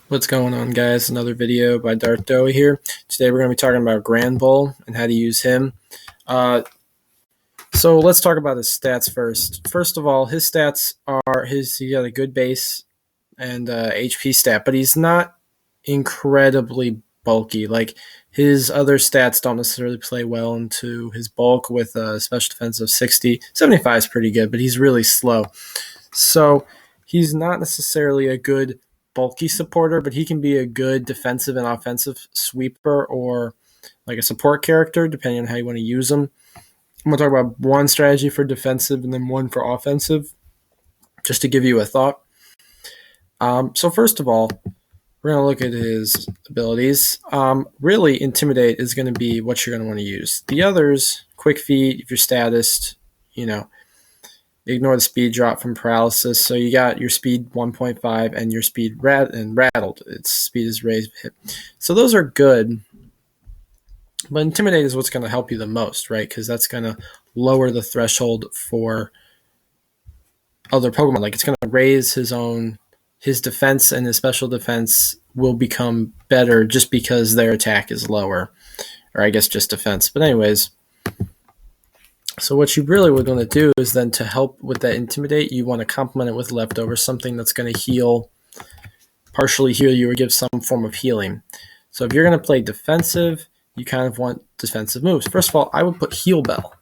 What's going on, guys? Another video by Darth Doe here. Today we're going to be talking about Granbull and how to use him. So let's talk about his stats first. First of all, his stats are he got a good base and HP stat, but he's not incredibly bulky. Like his other stats don't necessarily play well into his bulk with a special defense of 60. 75 is pretty good, but he's really slow. So he's not necessarily a good bulky supporter, but he can be a good defensive and offensive sweeper or like a support character, depending on how you want to use him. I'm going to talk about one strategy for defensive and then one for offensive, just to give you a thought. So first of all, we're going to look at his abilities. Really, intimidate is going to be what you're going to want to use. The others, quick feet, if you're statist, ignore the speed drop from paralysis. So you got your speed 1.5 and your speed rattled. Its speed is raised. So those are good. But intimidate is what's going to help you the most, right? Because that's going to lower the threshold for other Pokemon. Like it's going to raise his defense, and his special defense will become better just because their attack is lower. Or I guess just defense. But anyways, so what you really would want to do is then to help with that intimidate, you want to complement it with leftovers, something that's going to partially heal you or give some form of healing. So if you're going to play defensive, you kind of want defensive moves. First of all, I would put Heal Bell,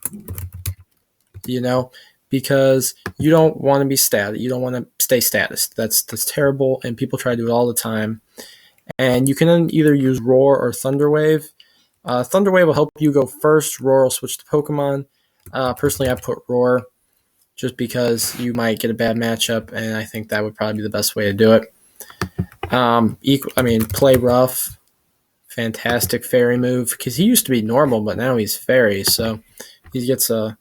because you don't want to be static. You don't want to stay statist. That's terrible, and people try to do it all the time. And you can either use Roar or Thunder Wave. Thunder Wave will help you go first. Roar will switch to Pokemon. Personally, I put Roar just because you might get a bad matchup, and I think that would probably be the best way to do it. Play Rough. Fantastic fairy move, because he used to be normal, but now he's fairy, so he gets a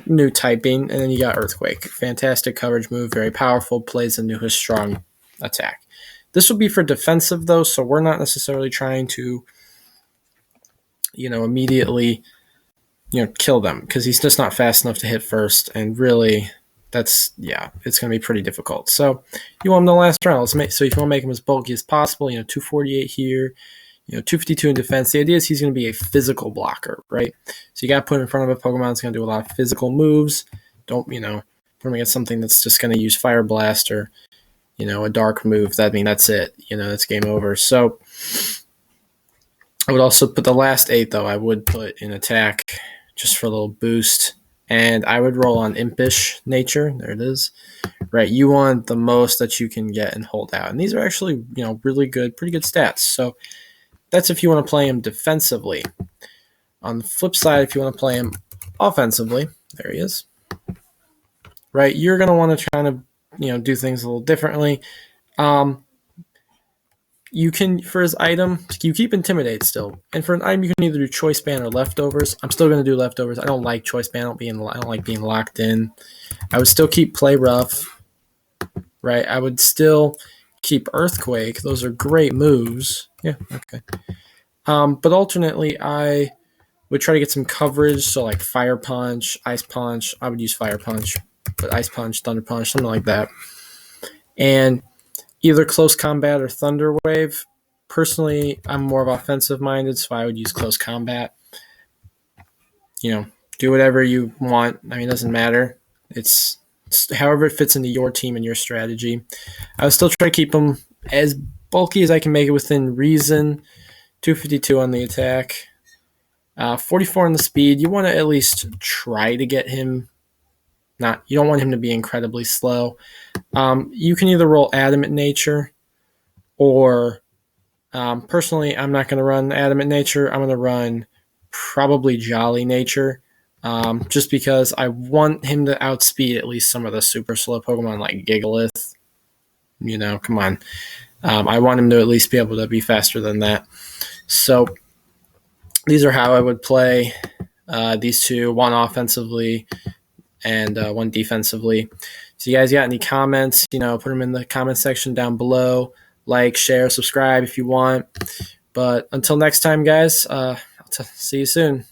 new typing. And then you got Earthquake. Fantastic coverage move, very powerful, plays into his strong attack. This will be for defensive, though, so we're not necessarily trying to, immediately, kill them, because he's just not fast enough to hit first, and really, it's going to be pretty difficult. So you want him to last round. So if you want to make him as bulky as possible, 248 here, 252 in defense. The idea is he's going to be a physical blocker, right? So you got to put him in front of a Pokemon that's going to do a lot of physical moves. Don't, put him against something that's just going to use Fire Blast or, a dark move. That's it. That's game over. So I would also put the last 8, though. I would put in attack just for a little boost. And I would roll on Impish Nature. There it is. Right, you want the most that you can get and hold out. And these are actually, really good, pretty good stats. So that's if you want to play him defensively. On the flip side, if you want to play him offensively, there he is. Right, you're going to want to try to, do things a little differently. You can, for his item, you keep Intimidate still. And for an item, you can either do Choice Band or Leftovers. I'm still going to do Leftovers. I don't like Choice Band. I don't like being locked in. I would still keep Play Rough. Right, I would still keep Earthquake. Those are great moves. Yeah, okay. But alternately, I would try to get some coverage. So like Fire Punch, Ice Punch. I would use Fire Punch, but Ice Punch, Thunder Punch, something like that. And either Close Combat or Thunder Wave. Personally, I'm more of offensive minded, so I would use Close Combat. Do whatever you want. It doesn't matter. It's however it fits into your team and your strategy. I would still try to keep him as bulky as I can make it within reason. 252 on the attack, 44 on the speed. You want to at least try to get him. You don't want him to be incredibly slow. You can either roll Adamant Nature, or personally, I'm not going to run Adamant Nature. I'm going to run probably Jolly Nature. Just because I want him to outspeed at least some of the super slow Pokemon like Gigalith. Come on. I want him to at least be able to be faster than that. So these are how I would play these two, one offensively and one defensively. So you guys got any comments, put them in the comment section down below. Like, share, subscribe if you want. But until next time, guys, I'll see you soon.